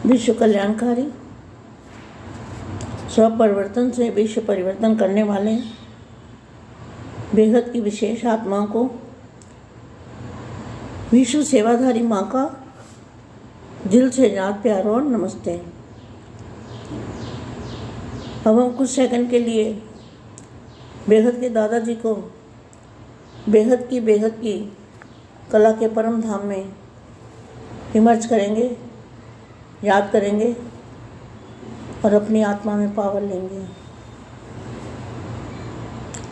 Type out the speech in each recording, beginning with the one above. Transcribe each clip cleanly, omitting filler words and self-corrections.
विश्व कल्याणकारी, स्वपरिवर्तन से विश्व परिवर्तन करने वाले बेहद की विशेष आत्माओं को विश्व सेवाधारी माँ का दिल से याद, प्यार और नमस्ते। अब हम कुछ सेकंड के लिए बेहद के दादाजी को बेहद की कला के परम धाम में इमर्ज करेंगे, याद करेंगे और अपनी आत्मा में पावर लेंगे,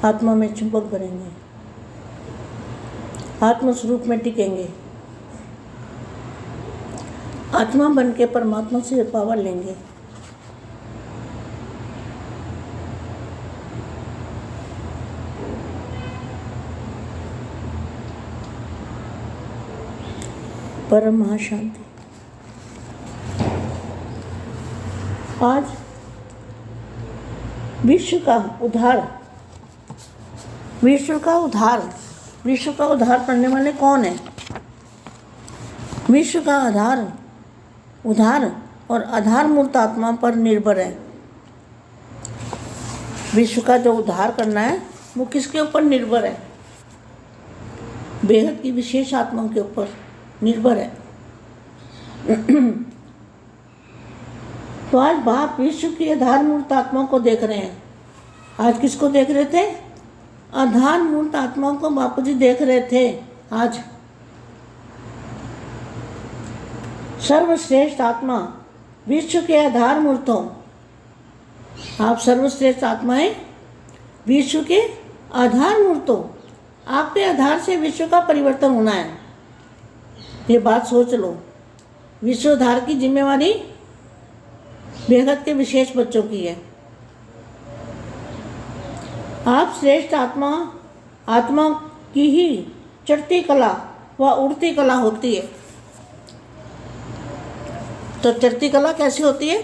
आत्मा में चुंबक भरेंगे, आत्म स्वरूप में टिकेंगे, आत्मा बन के परमात्मा से पावर लेंगे। परम महाशांति। आज विश्व का उद्धार करने वाले कौन है? विश्व का उद्धार और आधार मूर्त आत्मा पर निर्भर है। विश्व का जो उद्धार करना है वो किसके ऊपर निर्भर है? बेहद की विशेष आत्माओं के ऊपर निर्भर है। तो आज बाप विश्व की आधार मूर्त आत्माओं को देख रहे हैं। आज किसको देख रहे थे? आधार मूर्त आत्माओं को बापू जी देख रहे थे। आज सर्वश्रेष्ठ आत्मा विश्व के आधार मूर्तों, आप सर्वश्रेष्ठ आत्माएं विश्व के आधार मूर्तों, आपके आधार से विश्व का परिवर्तन होना है। ये बात सोच लो। विश्व उद्धार की जिम्मेवारी बेहद के विशेष बच्चों की है। आप श्रेष्ठ आत्मा की ही चढ़ती कला व उड़ती कला होती है। तो चढ़ती कला कैसी होती है?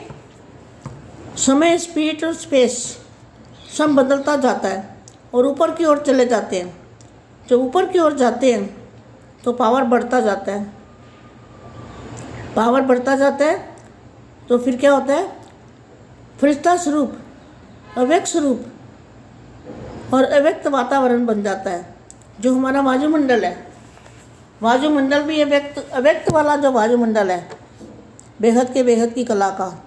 समय, स्पीड और स्पेस सब बदलता जाता है और ऊपर की ओर चले जाते हैं। जब ऊपर की ओर जाते हैं तो पावर बढ़ता जाता है। तो फिर क्या होता है? फरिश्ता स्वरूप, अव्यक्त स्वरूप और अव्यक्त वातावरण बन जाता है। जो हमारा वायुमंडल है, वायुमंडल भी अव्यक्त वाला जो वायुमंडल है बेहद की कला का,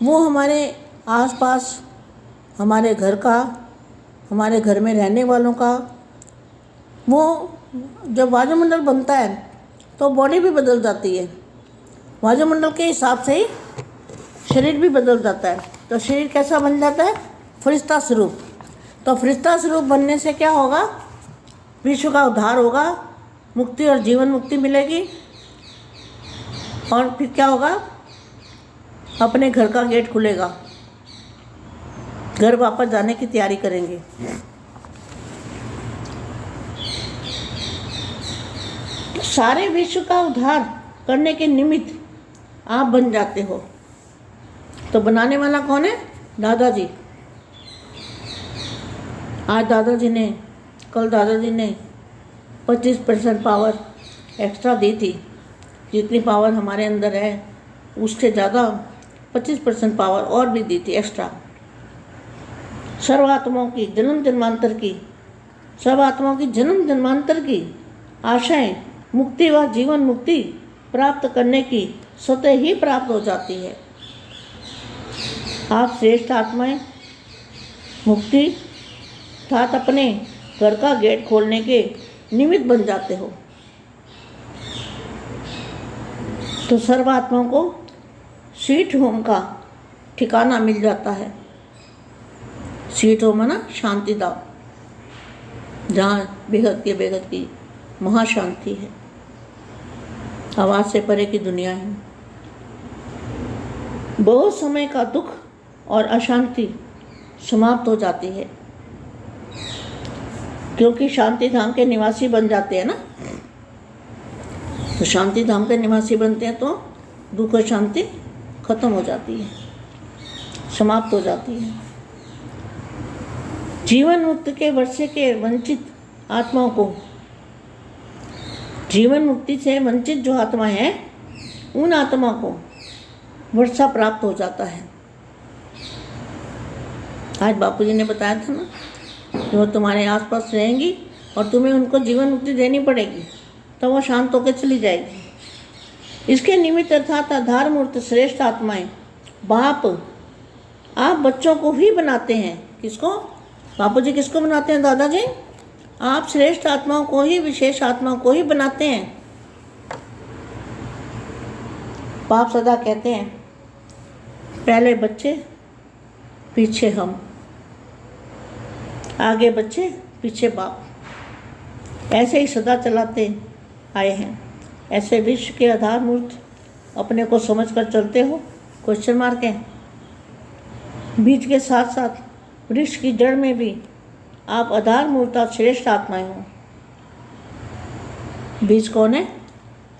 वो हमारे आसपास, हमारे घर का, हमारे घर में रहने वालों का, वो जब वायुमंडल बनता है तो बॉडी भी बदल जाती है। वायुमंडल के हिसाब से ही शरीर भी बदल जाता है। तो शरीर कैसा बन जाता है? फरिश्ता स्वरूप। तो फरिश्ता स्वरूप बनने से क्या होगा? विश्व का उद्धार होगा, मुक्ति और जीवन मुक्ति मिलेगी। और फिर क्या होगा? अपने घर का गेट खुलेगा, घर वापस जाने की तैयारी करेंगे। तो सारे विश्व का उद्धार करने के निमित्त आप बन जाते हो। तो बनाने वाला कौन है? दादाजी। आज कल दादाजी ने 25% पावर एक्स्ट्रा दी थी। जितनी पावर हमारे अंदर है उससे ज़्यादा 25% पावर और भी दी थी एक्स्ट्रा। सर्व आत्माओं की जन्म जन्मांतर की आशाएं मुक्ति व जीवन मुक्ति प्राप्त करने की स्वतः ही प्राप्त हो जाती है। आप श्रेष्ठ आत्माएं मुक्ति अर्थात अपने घर का गेट खोलने के निमित्त बन जाते हो। तो सर्व आत्माओं को स्वीट होम का ठिकाना मिल जाता है। स्वीट होम है ना, शांति धाम, जहाँ बेहद की महाशांति है, आवाज़ से परे की दुनिया है। बहुत समय का दुख और अशांति समाप्त हो जाती है, क्योंकि शांति धाम के निवासी बन जाते हैं ना। तो शांति धाम के निवासी बनते हैं तो दुख और शांति खत्म हो जाती है, समाप्त हो जाती है। जीवन मुक्ति के वर्षे के वंचित आत्माओं को, जीवन मुक्ति से वंचित जो आत्मा है, उन आत्मा को वर्षा प्राप्त हो जाता है। आज बापूजी ने बताया था ना कि वो तुम्हारे आसपास रहेंगी और तुम्हें उनको जीवन मुक्ति देनी पड़ेगी, तो वो शांत होकर चली जाएगी। इसके निमित्त अर्थात आधार मूर्त श्रेष्ठ आत्माएं बाप आप बच्चों को ही बनाते हैं। किसको? बापूजी किसको बनाते हैं दादाजी? आप श्रेष्ठ आत्माओं को ही, विशेष आत्माओं को ही बनाते हैं। बाप सदा कहते हैं पहले बच्चे पीछे हम, आगे बच्चे पीछे बाप, ऐसे ही सदा चलाते आए हैं। ऐसे विश्व के आधार मूर्त अपने को समझ कर चलते हो? क्वेश्चन मार्क है। बीज के साथ साथ वृक्ष की जड़ में भी आप आधार मूर्त और श्रेष्ठ आत्माएं हो। बीज कौन है?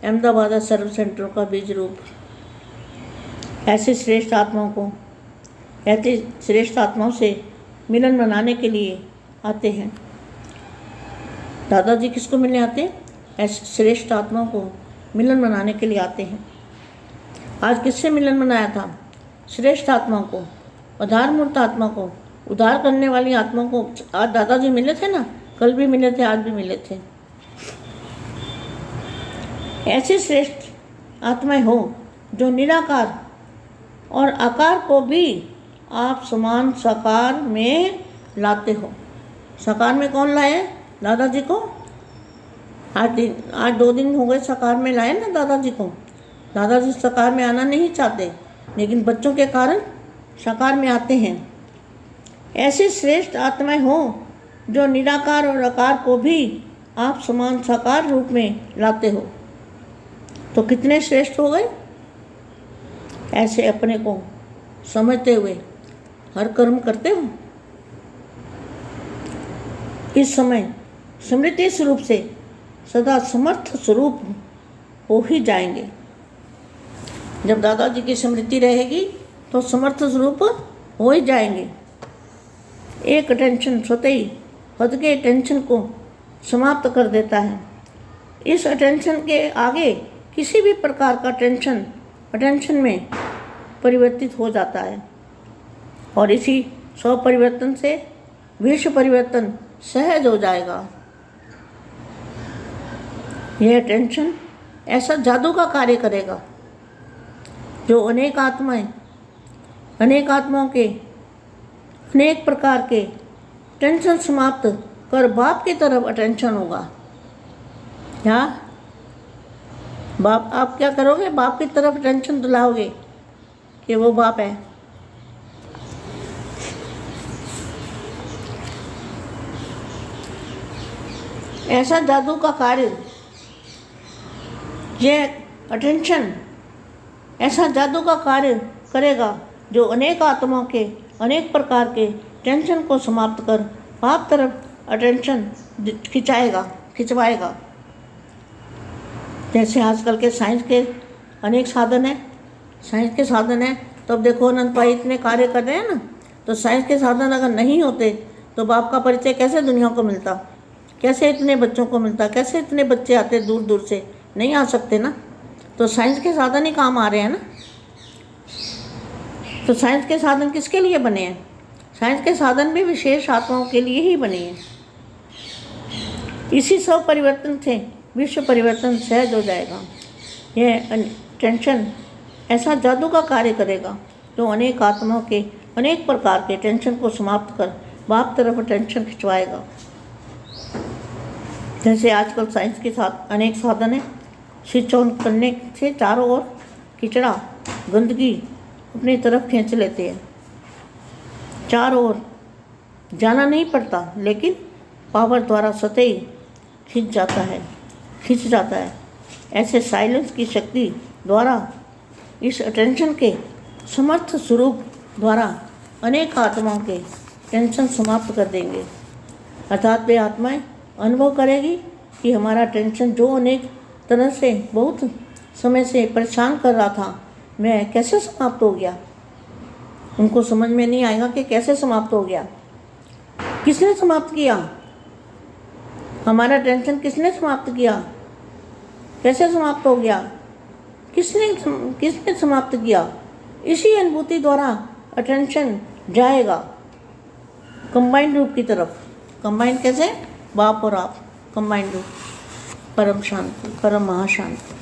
अहमदाबाद सर्व सेंटर का बीज रूप। ऐसे श्रेष्ठ आत्माओं को, ऐसे श्रेष्ठ आत्माओं से मिलन मनाने के लिए आते हैं। दादाजी किसको मिलने आते हैं? ऐसे श्रेष्ठ आत्माओं को मिलन मनाने के लिए आते हैं। आज किससे मिलन मनाया था? श्रेष्ठ आत्माओं को, आधार मूर्त आत्मा को, उद्धार करने वाली आत्मा को। आज दादाजी मिले थे ना, कल भी मिले थे, आज भी मिले थे। ऐसे श्रेष्ठ आत्माएं हो जो निराकार और आकार को भी आप समान साकार में लाते हो। साकार में कौन लाए? दादाजी को। आज 2 दिन हो गए साकार में लाए ना दादाजी को। दादाजी साकार में आना नहीं चाहते, लेकिन बच्चों के कारण साकार में आते हैं। ऐसे श्रेष्ठ आत्माएं हो जो निराकार और आकार को भी आप समान साकार रूप में लाते हो। तो कितने श्रेष्ठ हो गए? ऐसे अपने को समझते हुए हर कर्म करते हो। इस समय स्मृति स्वरूप से सदा समर्थ स्वरूप हो ही जाएंगे। जब दादाजी की स्मृति रहेगी तो समर्थ स्वरूप हो ही जाएंगे। एक अटेंशन स्वतः ही खुद के टेंशन को समाप्त कर देता है। इस अटेंशन के आगे किसी भी प्रकार का टेंशन अटेंशन में परिवर्तित हो जाता है और इसी स्वपरिवर्तन से विश्व परिवर्तन सहज हो जाएगा। यह टेंशन ऐसा जादू का कार्य करेगा जो अनेक आत्माओं के अनेक प्रकार के टेंशन समाप्त कर बाप की तरफ अटेंशन होगा। क्या बाप, आप क्या करोगे? बाप की तरफ अटेंशन दिलाओगे कि वो बाप है। ऐसा जादू का कार्य, यह अटेंशन ऐसा जादू का कार्य करेगा जो अनेक आत्माओं के अनेक प्रकार के टेंशन को समाप्त कर बाप तरफ अटेंशन खिंचवाएगा। जैसे आजकल के साइंस के अनेक साधन हैं, तो अब देखो अनंत भाई इतने कार्य कर रहे हैं ना, तो साइंस के साधन अगर नहीं होते तो बाप का परिचय कैसे दुनिया को मिलता? कैसे इतने बच्चों को मिलता? कैसे इतने बच्चे आते दूर दूर से? नहीं आ सकते ना। तो साइंस के साधन ही काम आ रहे हैं ना। तो साइंस के साधन किसके लिए बने हैं? साइंस के साधन भी विशेष आत्माओं के लिए ही बने हैं। इसी सब परिवर्तन से विश्व परिवर्तन सहज हो जाएगा। यह टेंशन ऐसा जादू का कार्य करेगा जो अनेक आत्माओं के अनेक प्रकार के टेंशन को समाप्त कर बाप तरफ टेंशन खिंचवाएगा। जैसे आजकल साइंस के साथ अनेक साधन हैं। स्विच ऑन करने से चारों ओर कीचड़ा गंदगी अपनी तरफ खींच लेते हैं। चारों ओर जाना नहीं पड़ता, लेकिन पावर द्वारा स्वतः ही खिंच जाता है। ऐसे साइलेंस की शक्ति द्वारा इस अटेंशन के समर्थ स्वरूप द्वारा अनेक आत्माओं के टेंशन समाप्त कर देंगे। अर्थात वे आत्माएं अनुभव करेगी कि हमारा टेंशन जो अनेक तरह से बहुत समय से परेशान कर रहा था, मैं कैसे समाप्त हो गया। उनको समझ में नहीं आएगा कि कैसे समाप्त हो गया, किसने समाप्त किया, हमारा टेंशन किसने समाप्त किया, कैसे समाप्त हो गया, किसने समाप्त किया। इसी अनुभूति द्वारा अटेंशन जाएगा कंबाइंड रूप की तरफ। कंबाइंड कैसे? बाप और आप, कंबाइंड रूप, परम शांति, परम महाशांति।